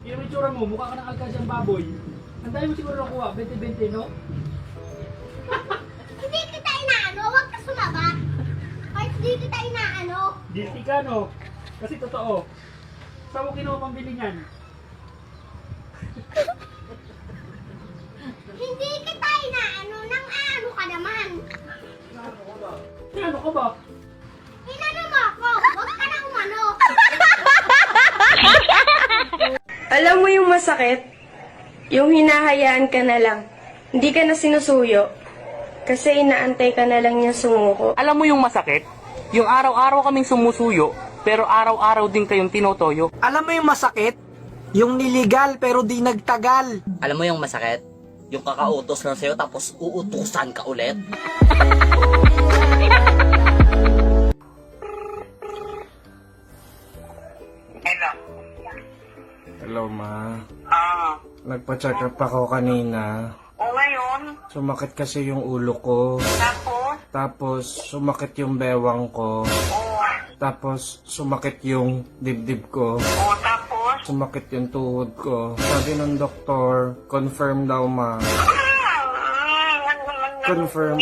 Yung itsura mo, mukha ka ng alkasyang baboy. Ang dami mo siguro nakuha, 20-20, no? Hindi kita inaano, huwag ka sumabat. Kahit hindi kita inaano. Guilty ka, no? Kasi totoo. Saan mo kinuha pambili niyan? Hindi kita inaano, nang aano ka naman. Ano ka ba? Inano mo ako, huwag ka na umano. Alam mo yung masakit? Yung hinahayaan ka na lang. Hindi ka na sinusuyo. Kasi inaantay ka na lang niya sumuko. Alam mo yung masakit? Yung araw-araw kaming sumusuyo, pero araw-araw din kayong tinotoyo. Alam mo yung masakit? Yung niligal pero di nagtagal. Alam mo yung masakit? Yung kakautos lang sa'yo tapos uutusan ka ulit. Hello, ma. Nagpa-check up ako kanina. O ngayon, Sumakit kasi yung ulo ko. Tapos, sumakit yung bewang ko. Tapos, sumakit yung dibdib ko. tapos, Sumakit yung tuhod ko. Sabi ng doktor, confirm daw, ma. Confirm.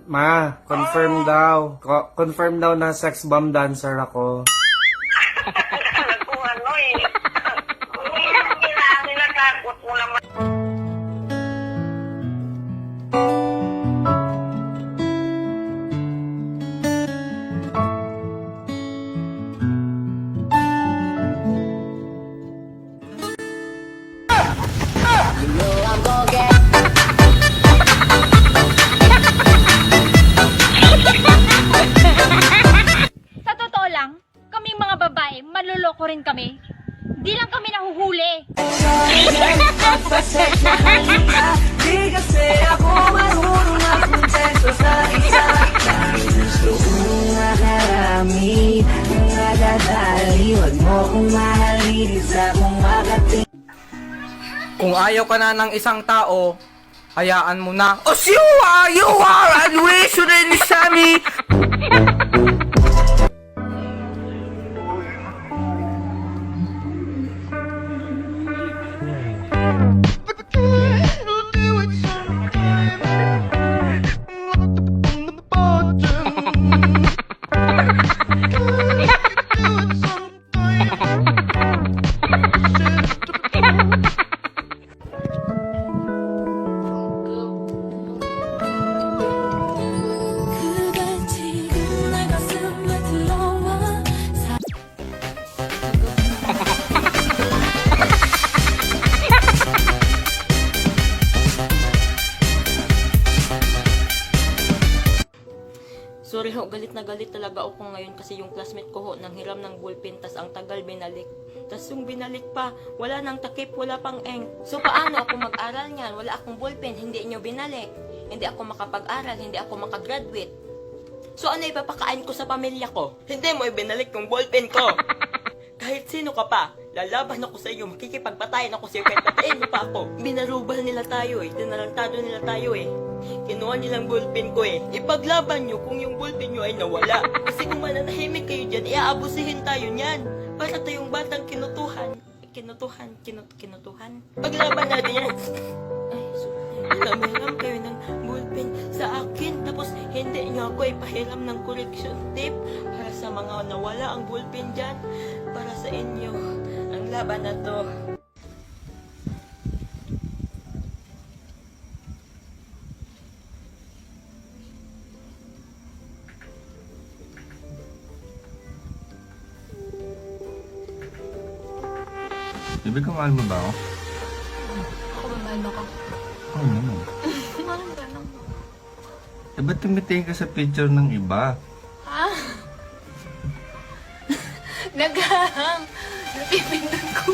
Ma, confirm daw. Confirm daw na sex bomb dancer ako. kung ano eh. Kinatakot mo naman. Sa totoo lang, kaming mga babae, manloloko rin kami. Di lang kami nahuhuli. Di kasi ako marunong magkonsenso sa isa. Dahil gusto kong makarami, nagadali. Huwag mo kong mahalin, isa kong makating. Kung ayaw ka na ng isang tao, hayaan mo na. Oh, you are, and we shouldn't me. Sorry ho, galit na galit talaga ako ngayon kasi yung classmate ko ho nang hiram ng ballpen tas ang tagal binalik. Tas yung binalik pa, wala nang takip, wala pang eng. So paano ako mag-aral niyan? Wala akong ballpen, hindi inyo binalik. Hindi ako makapag-aral, hindi ako makagraduate. So ano ipapakain ko sa pamilya ko? Hindi mo ibinalik yung ballpen ko. Kahit sino ka pa, lalaban ako sa iyo, makikipagpatayan ako sa iyo kahit patayin mo pa ako. Binarubal nila tayo eh, dinalantado nila tayo eh. Kinuha nilang ballpen ko eh. Ipaglaban nyo kung yung ballpen nyo ay nawala. Kasi kung mananahimik kayo dyan, iaabusihin tayo niyan. Para tayong batang kinutuhan. Kinutuhan. Paglaban natin yan. Ay, sorry. Namahiram kayo ng ballpen sa akin. Tapos hindi nyo ako ipahiram ng correction tape. Para sa mga nawala ang ballpen dyan. Para sa inyo. Ang laban na to. Ibig mahal mo ba ako? Ako ba mahal mo ko? Oo naman. Parang ganun. Eh, ba't tumitingin ka sa picture ng iba? Ah? Naghahang. Napipindot ko.